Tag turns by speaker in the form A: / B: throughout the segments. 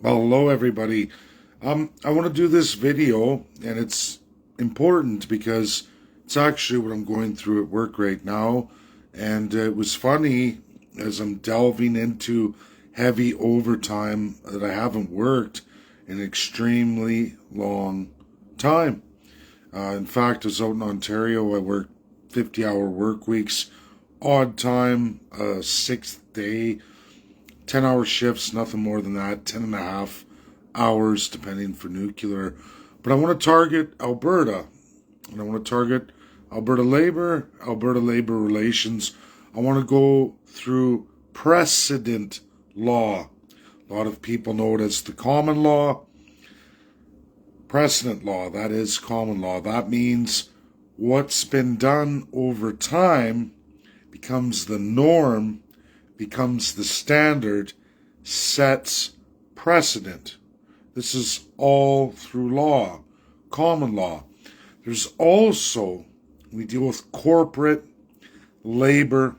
A: Well, hello everybody. I want to do this video, and it's important because it's actually what I'm going through at work right now. And it was funny as I'm delving into heavy overtime that I haven't worked in an extremely long time. In fact, I was out in Ontario. I worked 50-hour work weeks, odd time, sixth day, 10-hour shifts, nothing more than that, 10 and a half hours depending for nuclear. But I want to target Alberta, and I want to target Alberta labor relations. I want to go through precedent law. A lot of people know it as the common law. Precedent law, that is common law. That means what's been done over time becomes the norm, becomes the standard, sets precedent. This is all through law, common law. There's also, we deal with corporate labor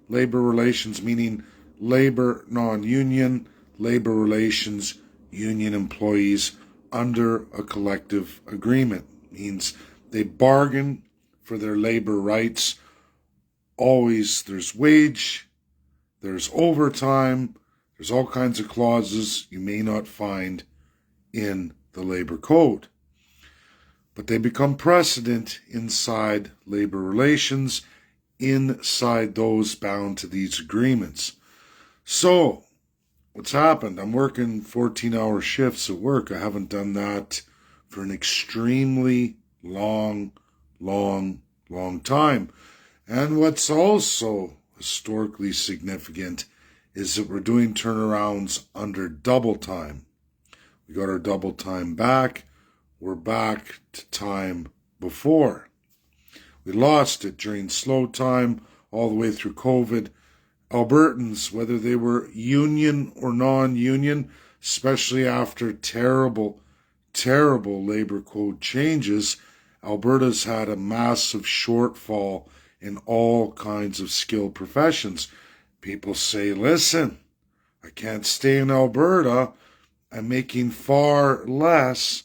A: relations, meaning labor non-union, labor relations, union employees under a collective agreement. Means they bargain for their labor rights. Always there's wage, there's overtime, there's all kinds of clauses you may not find in the labor code. But they become precedent inside labor relations, inside those bound to these agreements. So, what's happened? I'm working 14-hour shifts at work. I haven't done that for an extremely long time. And what's also historically significant is that we're doing turnarounds under double time. We got our double time back. We're back to time before. We lost it during slow time all the way through COVID. Albertans, whether they were union or non-union, especially after terrible labor code changes, Alberta's had a massive shortfall in all kinds of skilled professions. People say, listen, I can't stay in Alberta. I'm making far less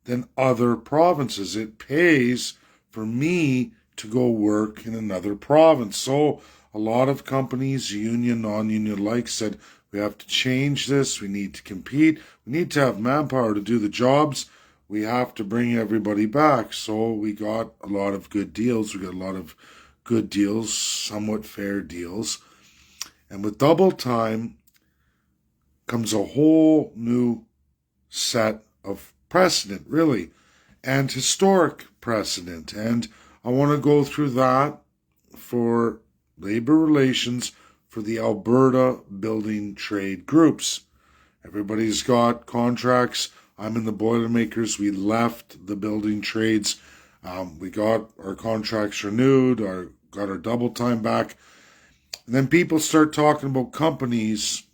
A: than other provinces. It pays for me to go work in another province. So a lot of companies, union, non-union alike, said, we have to change this. We need to compete. We need to have manpower to do the jobs. We have to bring everybody back. So we got a lot of good deals. We got a lot of good deals, somewhat fair deals. And with double time comes a whole new set of precedent, really, and historic precedent. And I want to go through that for labor relations for the Alberta building trade groups. Everybody's got contracts. I'm in the Boilermakers. We left the building trades. We got our contracts renewed, got our double time back. And then people start talking about companies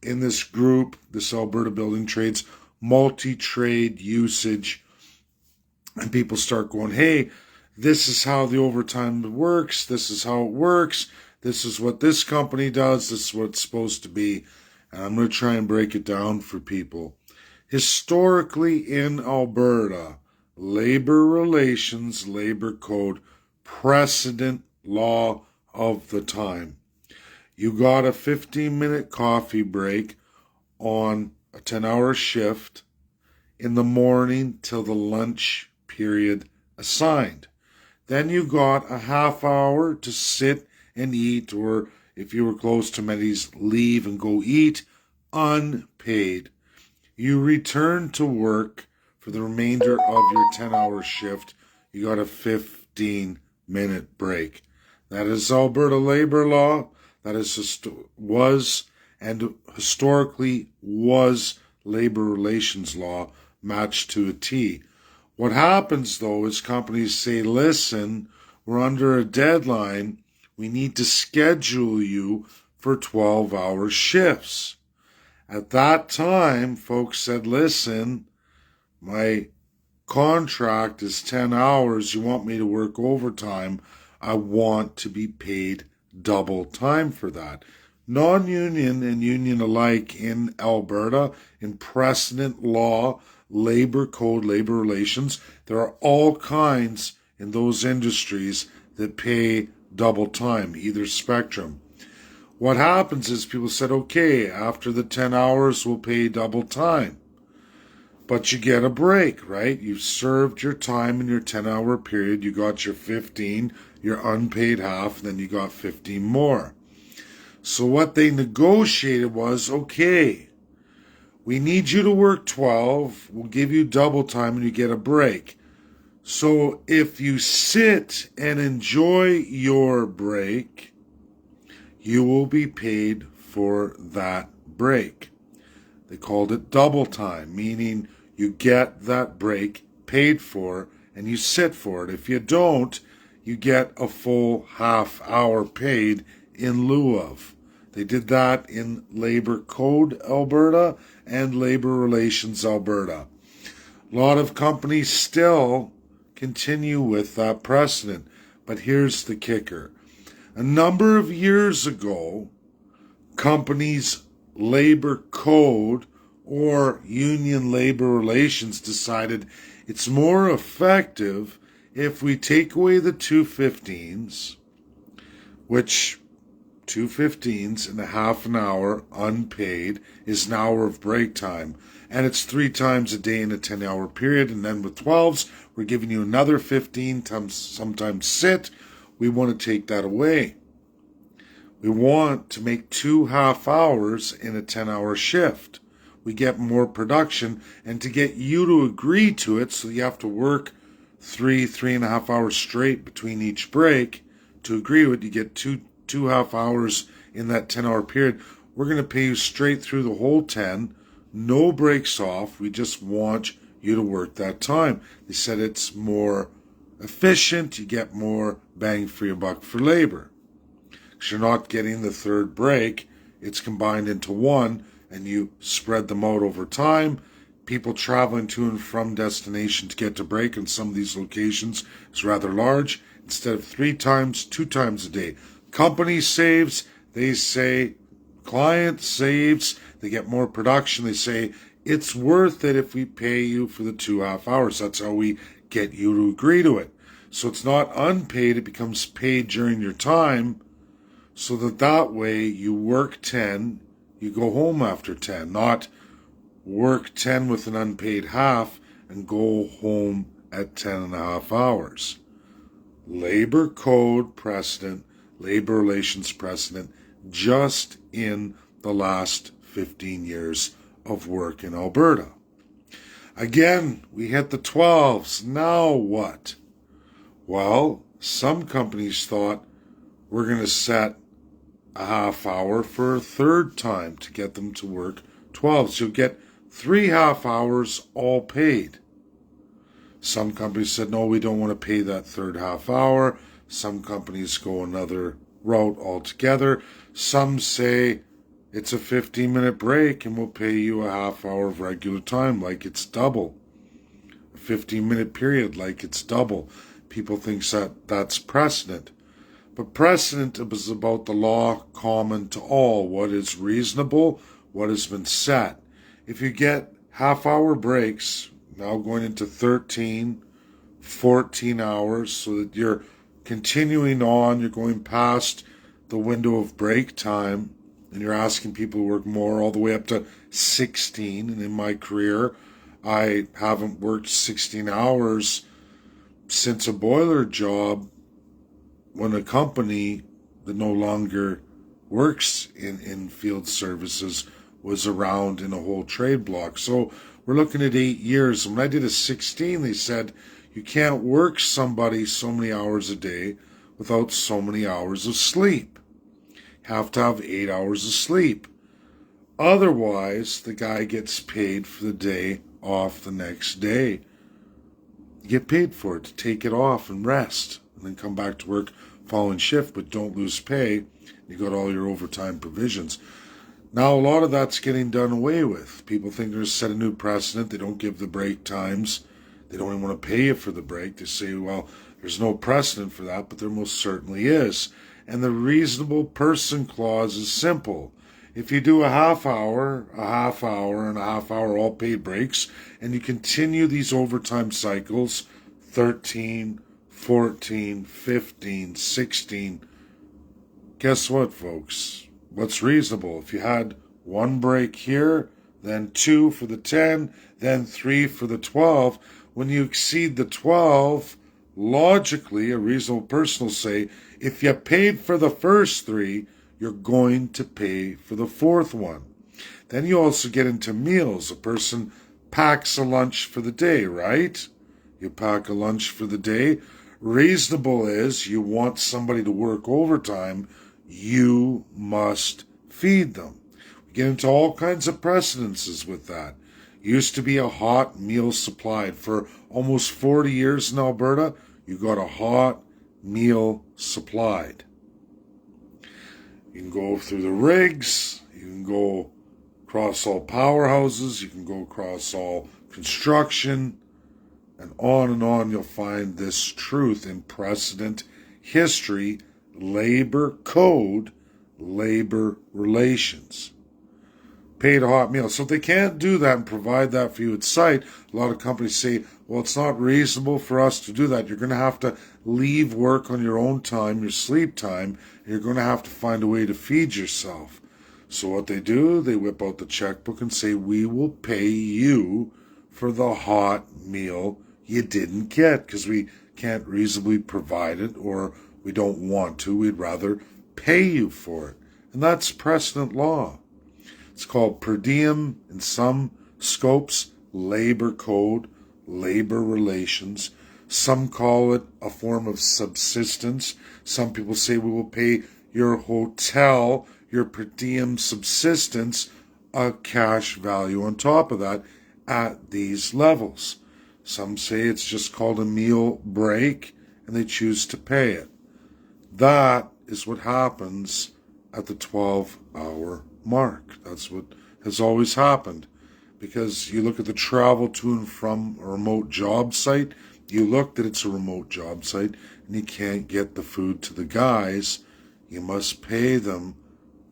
A: in this group, this Alberta building trades, multi-trade usage. And people start going, hey, this is how the overtime works. This is how it works. This is what this company does. This is what it's supposed to be. And I'm going to try and break it down for people. Historically in Alberta, labor relations, labor code, precedent law of the time. You got a 15-minute coffee break on a 10-hour shift in the morning till the lunch period assigned. Then you got a half hour to sit and eat, or if you were close to Mede's, leave and go eat, unpaid. You return to work for the remainder of your 10-hour shift. You got a 15-minute break. That is Alberta labor law. That historically was labor relations law matched to a T. What happens, though, is companies say, listen, we're under a deadline. We need to schedule you for 12-hour shifts. At that time, folks said, listen, my contract is 10 hours. You want me to work overtime. I want to be paid double time for that. Non-union and union alike in Alberta, in precedent law, labor code, labor relations, there are all kinds in those industries that pay double time, either spectrum. What happens is people said, okay, after the 10 hours, we'll pay double time. But you get a break, right? You've served your time in your 10-hour period. You got your 15, your unpaid half, and then you got 15 more. So what they negotiated was, okay, we need you to work 12. We'll give you double time and you get a break. So if you sit and enjoy your break, you will be paid for that break. They called it double time, meaning you get that break paid for and you sit for it. If you don't, you get a full half hour paid in lieu of. They did that in Labor Code Alberta and Labor Relations Alberta. A lot of companies still continue with that precedent. But here's the kicker. A number of years ago, companies' labor code or union labor relations decided it's more effective if we take away the 2:15s, which 2:15s and a half an hour unpaid is an hour of break time. And it's 3 times a day in a 10-hour period. And then with 12s, we're giving you another 15 times, sometimes sit. We want to take that away. We want to make 2 half hours in a 10-hour shift. We get more production, and to get you to agree to it, so you have to work 3.5 hours straight between each break. To agree to it, you get two half hours in that 10-hour period. We're going to pay you straight through the whole 10, no breaks off. We just want you to work that time. They said it's more efficient. You get more bang for your buck for labor. Because you're not getting the third break. It's combined into one, and you spread them out over time. People traveling to and from destination to get to break in some of these locations is rather large. Instead of 3 times, 2 times a day. Company saves, they say. Client saves, they get more production. They say, it's worth it if we pay you for the 2 half hours. That's how we get you to agree to it. So it's not unpaid, it becomes paid during your time, so that way you work 10, you go home after 10, not work 10 with an unpaid half and go home at 10.5 hours. Labor code precedent, labor relations precedent, just in the last 15 years of work in Alberta. Again, we hit the 12s. Now what? Well, some companies thought we're going to set a half hour for a third time to get them to work 12. So you'll get 3 half hours all paid. Some companies said, no, we don't want to pay that third half hour. Some companies go another route altogether. Some say it's a 15-minute break and we'll pay you a half hour of regular time like it's double. A 15-minute period like it's double. People think that's precedent. But precedent is about the law common to all. What is reasonable, what has been set. If you get half-hour breaks, now going into 13, 14 hours, so that you're continuing on, you're going past the window of break time, and you're asking people to work more all the way up to 16. And in my career, I haven't worked 16 hours since a boiler job when a company that no longer works in field services was around in a whole trade block. So we're looking at 8 years. When I did a 16, they said you can't work somebody so many hours a day without so many hours of sleep. You have to have 8 hours of sleep. Otherwise, the guy gets paid for the day off the next day. You get paid for it to take it off and rest and then come back to work following shift, but don't lose pay. You got all your overtime provisions. Now, a lot of that's getting done away with. People think they're set a new precedent. They don't give the break times. They don't even want to pay you for the break. They say, well, there's no precedent for that, but there most certainly is. And the reasonable person clause is simple. If you do a half hour, and a half hour all paid breaks, and you continue these overtime cycles, 13, 14, 15, 16, guess what, folks? What's reasonable? If you had one break here, then 2 for the 10, then 3 for the 12, when you exceed the 12, logically, a reasonable person will say, if you paid for the first 3, you're going to pay for the fourth one. Then you also get into meals. A person packs a lunch for the day, right? You pack a lunch for the day. Reasonable is you want somebody to work overtime, you must feed them. We get into all kinds of precedences with that. Used to be a hot meal supplied. For almost 40 years in Alberta, you got a hot meal supplied. You can go through the rigs, you can go across all powerhouses, you can go across all construction, and on you'll find this truth in precedent, history, labor code, labor relations. Paid a hot meal. So if they can't do that and provide that for you at site, a lot of companies say, well, it's not reasonable for us to do that. You're going to have to leave work on your own time, your sleep time, and you're going to have to find a way to feed yourself. So what they do, they whip out the checkbook and say, we will pay you for the hot meal you didn't get because we can't reasonably provide it, or we don't want to. We'd rather pay you for it. And that's precedent law. It's called per diem in some scopes, labor code, labor relations. Some call it a form of subsistence. Some people say we will pay your hotel, your per diem subsistence, a cash value on top of that at these levels. Some say it's just called a meal break and they choose to pay it. That is what happens at the 12-hour mark. That's what has always happened. Because you look at the travel to and from a remote job site, you look that it's a remote job site, and you can't get the food to the guys, you must pay them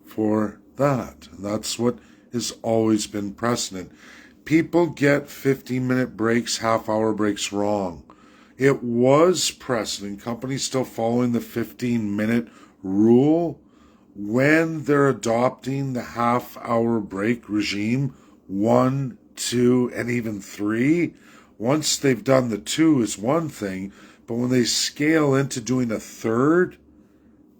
A: for that. And that's what has always been precedent. People get 15-minute breaks, half-hour breaks wrong. It was precedent. Companies still following the 15-minute rule when they're adopting the half-hour break regime, 1, 2, and even 3. Once they've done the 2 is one thing, but when they scale into doing a third,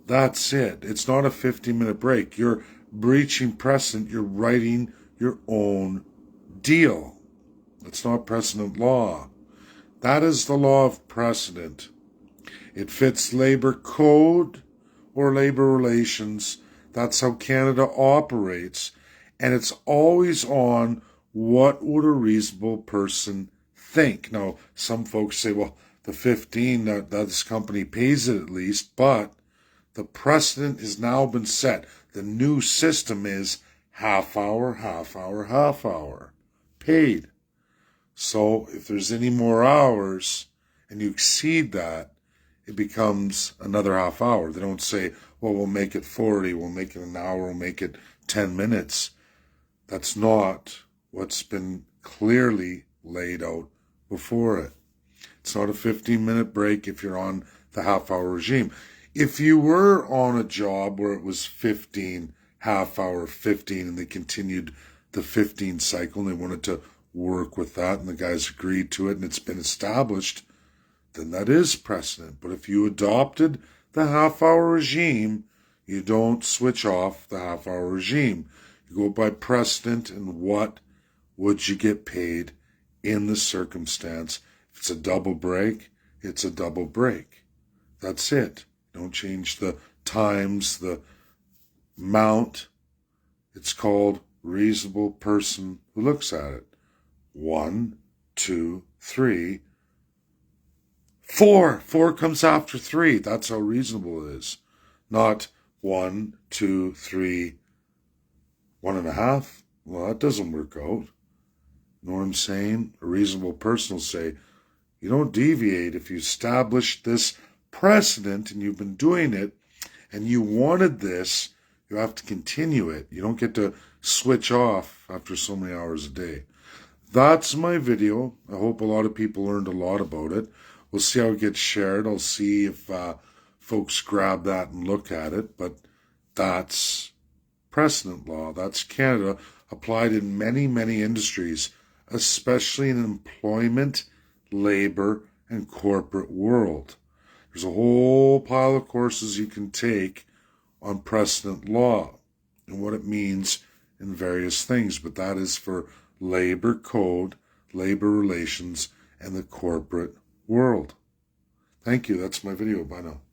A: that's it. It's not a 15-minute break. You're breaching precedent. You're writing your own deal. It's not precedent law. That is the law of precedent. It fits labor code or labor relations. That's how Canada operates. And it's always on what would a reasonable person think. Now, some folks say, well, the 15, that this company pays it at least, but the precedent has now been set. The new system is half hour, paid. So if there's any more hours and you exceed that, it becomes another half hour. They don't say, well, we'll make it 40, we'll make it an hour, we'll make it 10 minutes. That's not what's been clearly laid out before it. It's not a 15-minute break if you're on the half-hour regime. If you were on a job where it was 15, half hour, 15, and they continued the 15 cycle and they wanted to work with that and the guys agreed to it and it's been established, then that is precedent. But if you adopted the half-hour regime, you don't switch off the half-hour regime. You go by precedent and what would you get paid in the circumstance. If it's a double break, it's a double break. That's it. Don't change the times, the amount. It's called reasonable person who looks at it. 1, 2, 3, 4. 4 comes after 3. That's how reasonable it is. Not 1, 2, 3, 1.5. Well, that doesn't work out. You know what I'm saying? A reasonable person will say, you don't deviate if you establish this precedent and you've been doing it and you wanted this, you have to continue it. You don't get to switch off after so many hours a day. That's my video. I hope a lot of people learned a lot about it. We'll see how it gets shared. I'll see if folks grab that and look at it. But that's precedent law. That's Canada, applied in many, many industries, especially in employment, labor, and corporate world. There's a whole pile of courses you can take on precedent law and what it means in various things, but that is for labor code, labor relations, and the corporate world. Thank you. That's my video. Bye now.